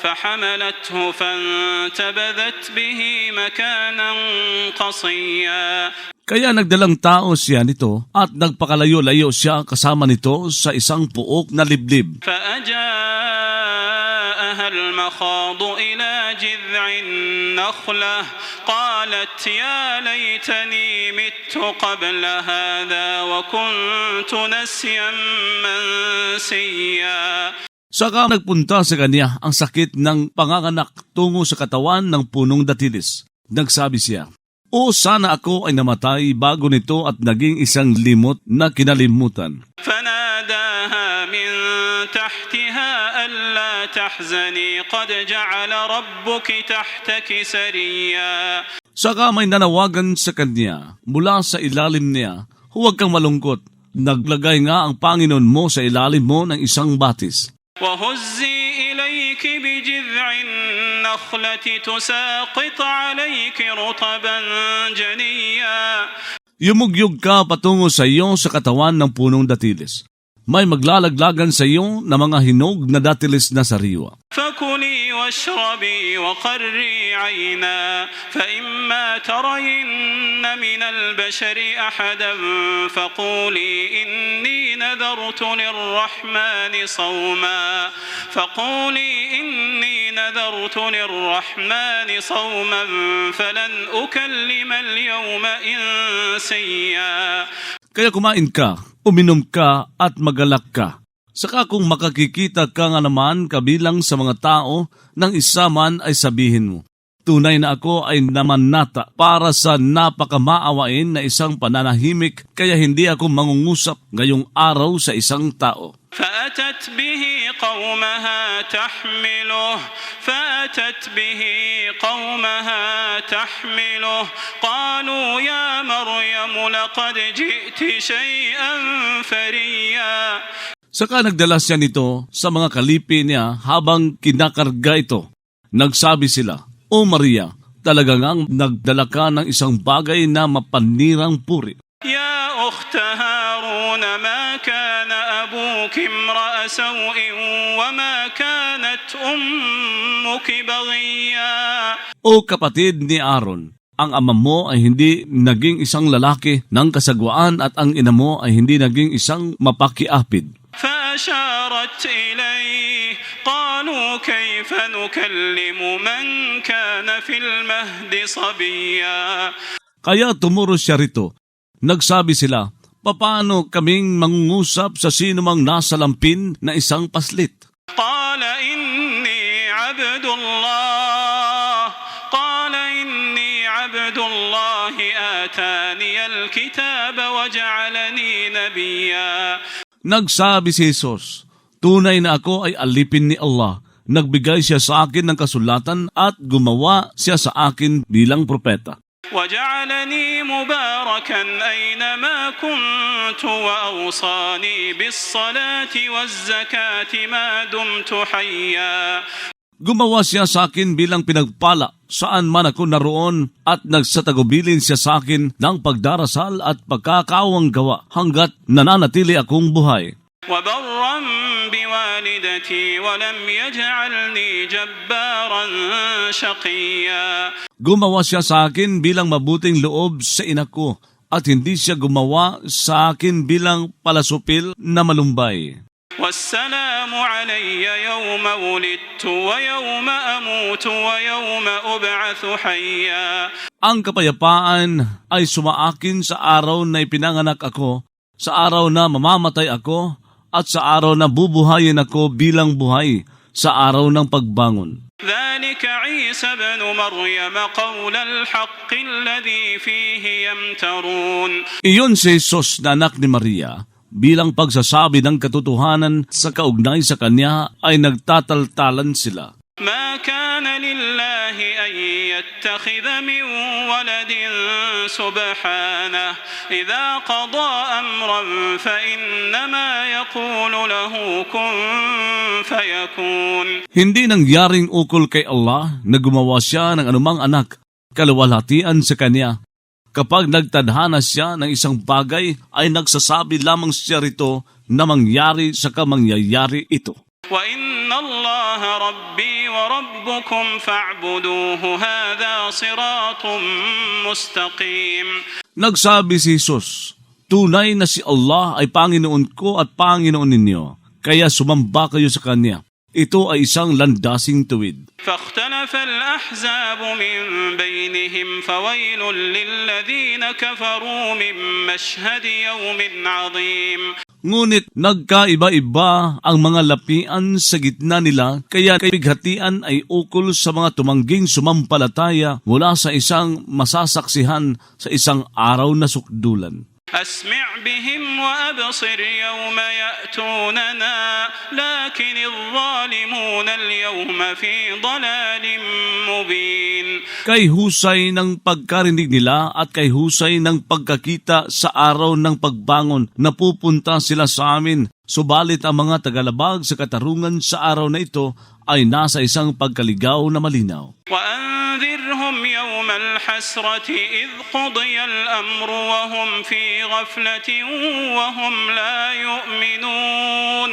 فحملته فانتبذت به مكانا قصيا. Kaya nagdalang tao siya nito at nagpakalayo-layo siya kasama nito sa isang puok na liblib. فأجاءها المخاض إلى جذع النخلة قالت يا ليتني مت قبل هذا وكنت نسيا منسيا. Saka nagpunta sa kanya ang sakit ng panganganak tungo sa katawan ng punong datilis. Nagsabi siya, "O sana ako ay namatay bago nito at naging isang limot na kinalimutan." فناداها من تحتها ألا تحزني قد جعل ربك تحتك سريا. Saka may nanawagan sa kanya mula sa ilalim niya, "Huwag kang malungkot. Naglagay nga ang Panginoon mo sa ilalim mo ng isang batis." وهزي إليك بجذع النخلة تساقط عليك رطبا جنيا. Yumugyog ka patungo sa iyo sa katawan ng punong datilis. May maglalaglagan sa iyo na mga hinog na datilis na sariwa. فكلي واشربي وقري عينا فإما ترين من البشر أحدا فقولي إني نذرت للرحمن صوما فلن أكلم اليوم إنسيا. Kaya kumain ka, uminom ka at magalak ka. Saka kung makakikita ka nga naman kabilang sa mga tao ng isa man ay sabihin mo, "Tunay na ako ay namanata para sa napakamaawain na isang pananahimik kaya hindi ako mangungusap ngayong araw sa isang tao." فأتت به قومها تحمله قالوا يا مريم لقد جئت شيئا فريا. Saka nagdala siya nito sa mga kalipi niya habang kinakarga ito. Nagsabi sila, "O Maria, talaga ngang nagdala ka ng isang bagay na mapanirang puri." يا أخت هارون ما كان أبوك امرأ سوء وما كانت أمك بغيا. O kapatid ni Aaron, ang ama mo ay hindi naging isang lalaki ng kasagwaan at ang ina mo ay hindi naging isang mapakiapid. فأشارت إليه قالوا كيف نكلم من كان في المهد صبيا. Kaya tumuro siya rito. Nagsabi sila, "Paano kaming mangungusap sa sino mang nasa lampin na isang paslit?" قال إني عبد الله آتاني الكتاب وجعلني نبيا. Nagsabi si Jesus, "Tunay na ako ay alipin ni Allah. Nagbigay siya sa akin ng kasulatan at gumawa siya sa akin bilang propeta. وجعلني مباركا أينما كنت وأوصاني بالصلاة والزكاة ما دمت حيا." Gumawa siya sa akin bilang pinagpala saan man ako naroon at nagsatagubilin siya sa akin ng pagdarasal at pagkakawang gawa hanggat nananatili akong buhay. وبرا بوالدتي ولم يجعلني جبارا شقيا. Gumawa siya sa akin bilang mabuting loob sa ina ko at hindi siya gumawa sa akin bilang palasupil na malumbay. والسلام علي يوم ولدت ويوم أموت ويوم أبعث حيا. Ang kapayapaan ay sumaakin sa araw na ipinanganak ako, sa araw na mamamatay ako, at sa araw na bubuhayin ako bilang buhay, sa araw ng pagbangon. ذلك عيسى بن مريم قول الحق الذي فيه يمترون. Iyon si Jesus na anak ni Maria, bilang pagsasabi ng katotohanan sa kaugnay sa kanya ay nagtataltalan sila. ما كان لله أن يتخذ من ولد سبحانه إذا قضى أمرا فإنما يقول له كن فيكون. Hindi nangyaring ukol kay Allah na gumawa siya ng anumang anak, kaluwalhatian sa kanya. Kapag nagtadhana siya ng isang bagay, ay nagsasabi lamang siya rito na mangyari sa kamangyayari ito. وإن الله ربي وربكم فاعبدوه هذا صراط مستقيم. Nagsabi si Jesus, tunay na si Allah ay Panginoon ko at Panginoon ninyo, kaya sumamba kayo sa Kanya. Ito ay isang landasing tuwid. فاختلف الأحزاب من بينهم فويل للذين كفروا من مشهد يوم عظيم. Ngunit nagkaiba-iba ang mga lapian sa gitna nila, kaya kapighatian ay ukol sa mga tumangging sumampalataya mula sa isang masasaksihan sa isang araw na sukdulan. أسمع بهم وأبصر يوم يأتوننا لكن الظالمون اليوم في ضلال مبين. Kay husay ng pagkarinig nila at kay husay ng pagkakita sa araw ng pagbangon, napupunta sila sa amin. Subalit ang mga tagalabag sa katarungan sa araw na ito ay nasa isang pagkaligaw na malinaw. وأنذرهم يوم الحسرة إذ قضي الأمر وهم في غفلة وهم لا يؤمنون.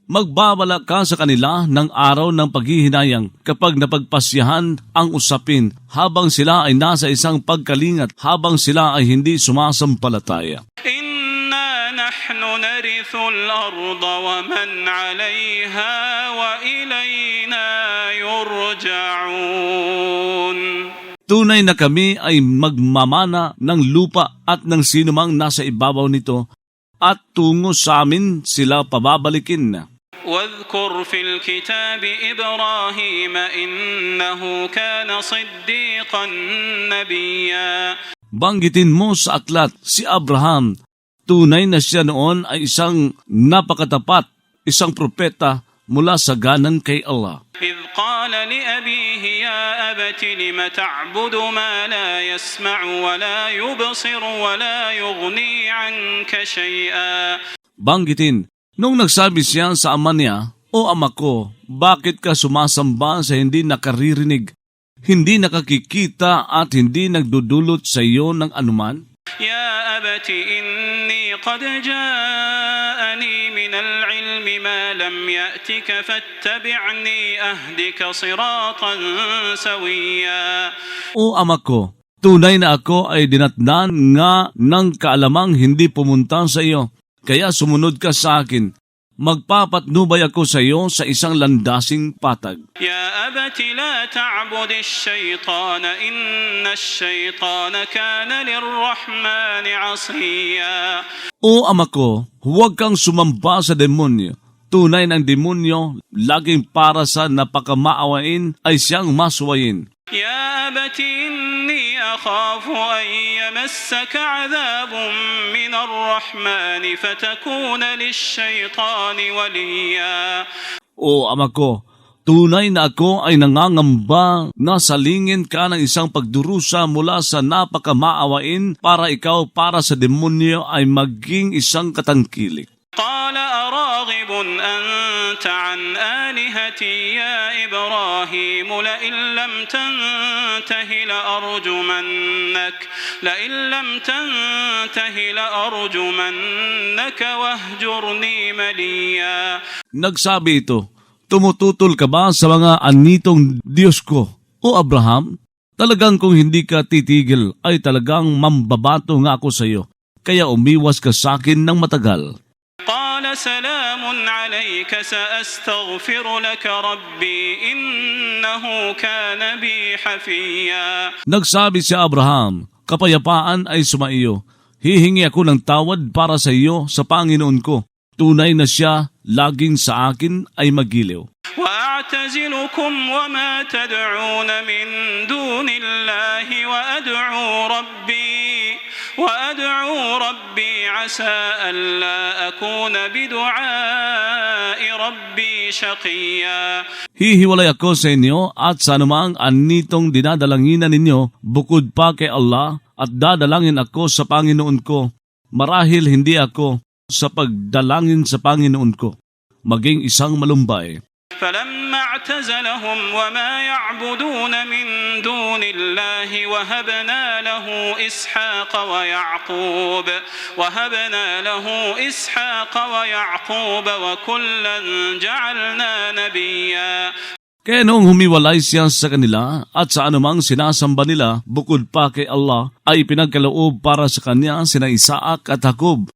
Magbabala ka sa kanila ng araw ng paghihinayang kapag napagpasyahan ang usapin habang sila ay nasa isang pagkalingat, habang sila ay hindi sumasampalataya. إنا نحن نرث الأرض ومن عليها وإلينا يرجعون. Tunay na kami ay magmamana ng lupa at ng sinumang nasa ibabaw nito, at tungo sa amin sila pababalikin. واذكر في الكتاب إبراهيم إنه كان صديقا نبيا. Banggitin mo sa aklat si Abraham. Tunay na siya noon ay isang napakatapat, isang propeta mula sa ganan kay Allah. إذ قال لأبيه يا أبت لم تعبد ما لا يسمع ولا يبصر ولا يغني عنك شيئا. Banggitin, nung nagsabi siya sa ama niya, O ama ko, bakit ka sumasamba sa hindi nakaririnig, hindi nakakikita at hindi nagdudulot sa iyo ng anuman? يا أبت إني قد جاءني من العلم ما لم يأتك فاتبعني أهدك صراطا سويا. O ama ko, tunay na ako ay dinatnan nga ng kaalamang hindi pumunta sa iyo, kaya sumunod ka sa akin. Magpapatnubay ako sa iyo sa isang landasing patag. يا أبت لا تعبد الشيطان إن الشيطان كان للرحمن عصيا. O ama ko, huwag kang sumamba sa demonyo. Tunay ng demonyo, laging para sa napakamaawain ay siyang masuwayin. يا أبت إني أخاف أن يمسك عذاب من الرحمن فتكون للشيطان وليا. O ama ko, tunay na ako ay nangangamba na salingin ka ng isang pagdurusa mula sa napakamaawain para ikaw para sa demonyo ay maging isang katangkilik. قال أراغب أنت عن آلهتي يا إبراهيم لئن لم تنته لأرجمنك واهجرني مليا. Nagsabi ito, tumututol ka ba sa mga anitong Diyos ko, O Abraham? Talagang kung hindi ka titigil ay talagang mambabato nga ako sa iyo, kaya umiwas ka sa akin ng matagal. قال سلام عليك سأستغفر لك ربي إنه كان بي حفيا. Nagsabi si Abraham, kapayapaan ay sumaiyo. Hihingi ako ng tawad para sa iyo sa Panginoon ko. Tunay na siya laging sa akin ay magiliw. وأعتزلكم وما تدعون من دون الله وأدعو ربي عسى ألا أكون بدعاء ربي شقيا. Hihiwalay ako sa inyo at sa anumang anitong dinadalanginan ninyo bukod pa kay Allah, at dadalangin ako sa Panginoon ko. Marahil hindi ako sa pagdalangin sa Panginoon ko maging isang malumbay. فلما اعتزلهم وما يعبدون من دون الله وهبنا له إسحاق ويعقوب وكلا جعلنا نبيا. Kaya noong humiwalay siya sa kanila at sa anumang sinasamba nila bukod pa kay Allah ay pinagkaloob para sa kanya sina Isaac at Jacob.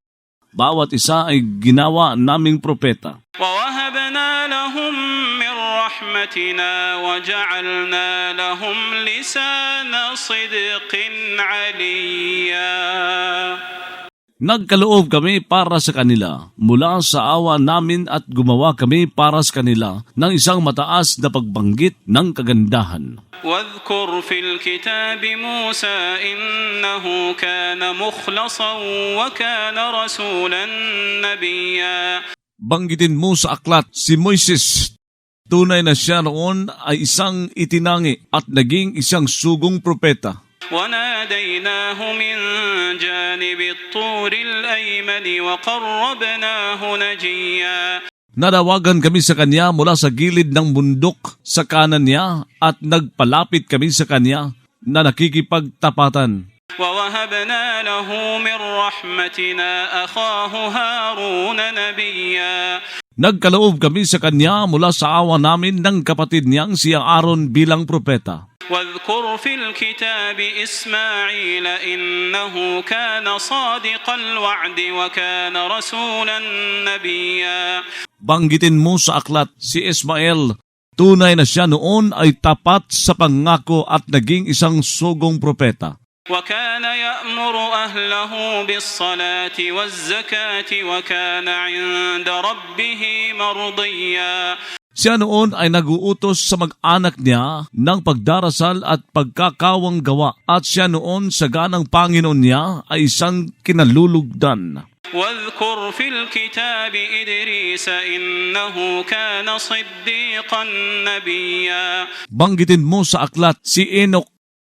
Bawat isa ay ginawa naming propeta. ووهبنا لهم من رحمتنا وجعلنا لهم لسان صدق عليا. Nagkaloob kami para sa kanila mula sa awa namin at gumawa kami para sa kanila ng isang mataas na pagbanggit ng kagandahan. واذكر في الكتاب موسى إنه كان مخلصا وكان رسولا نبيا. Banggitin mo sa aklat si Moises. Tunay na siya noon ay isang itinangi at naging isang sugong propeta. وناديناه من جانب الطور الأيمن وقربناه نجيا. Nadawagan kami sa kanya mula sa gilid ng bundok sa kanan niya at nagpalapit kami sa kanya na nakikipagtapatan. ووهبنا له من رحمتنا أخاه هارون نبيا. Nagkaloob kami sa kanya mula sa awa namin ng kapatid niyang si Aaron bilang propeta. واذكر في الكتاب إسماعيل إنه كان صادق الوعد وكان رسولا نبيا. Banggitin mo sa aklat si Ismael. Tunay na siya noon ay tapat sa pangako at naging isang sugong propeta. وكان يأمر أهله بالصلاة والزكاة وكان عند ربه مرضيا. Siya noon ay naguutos sa mag-anak niya ng pagdarasal at pagkakawang gawa at siya noon sa ganang Panginoon niya ay isang kinalulugdan. واذكر في الكتاب إدريس إنه كان صديقا نبيا. Banggitin mo sa aklat si Enoch.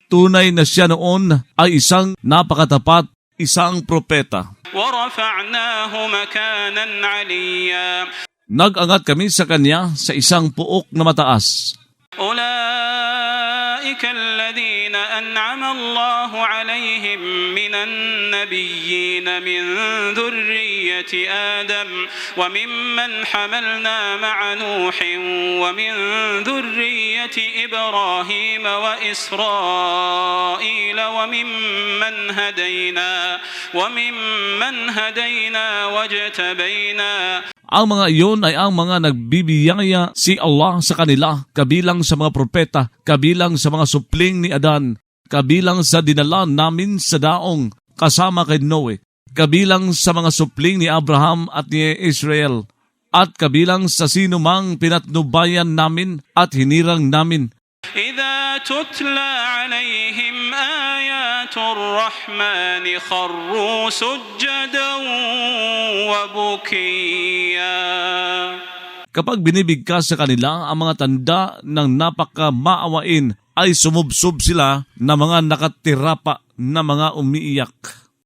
Tunay na siya noon ay isang napakatapat, isang propeta. ورفعناه مكانا عليا. Nag-angat kami sa kanya sa isang puok na mataas. أولئك الذين أنعم الله عليهم من النبيين من ذرية آدم وممن حملنا مع نوح ومن ذرية إبراهيم وإسرائيل وممن هدينا واجتبينا. Ang mga iyon ay ang mga nagbibiyaya si Allah sa kanila, kabilang sa mga propeta, kabilang sa mga supling ni Adan, kabilang sa dinala namin sa daong kasama kay Noe, kabilang sa mga supling ni Abraham at ni Israel, at kabilang sa sinumang pinatnubayan namin at hinirang namin. إذا تتلى عليهم آيات الرحمن خروا سجدا وبكيا. Kapag binibigkas sa kanila ang mga tanda ng napakamaawain, ay sumubsob sila na mga nakatirapa na mga umiiyak.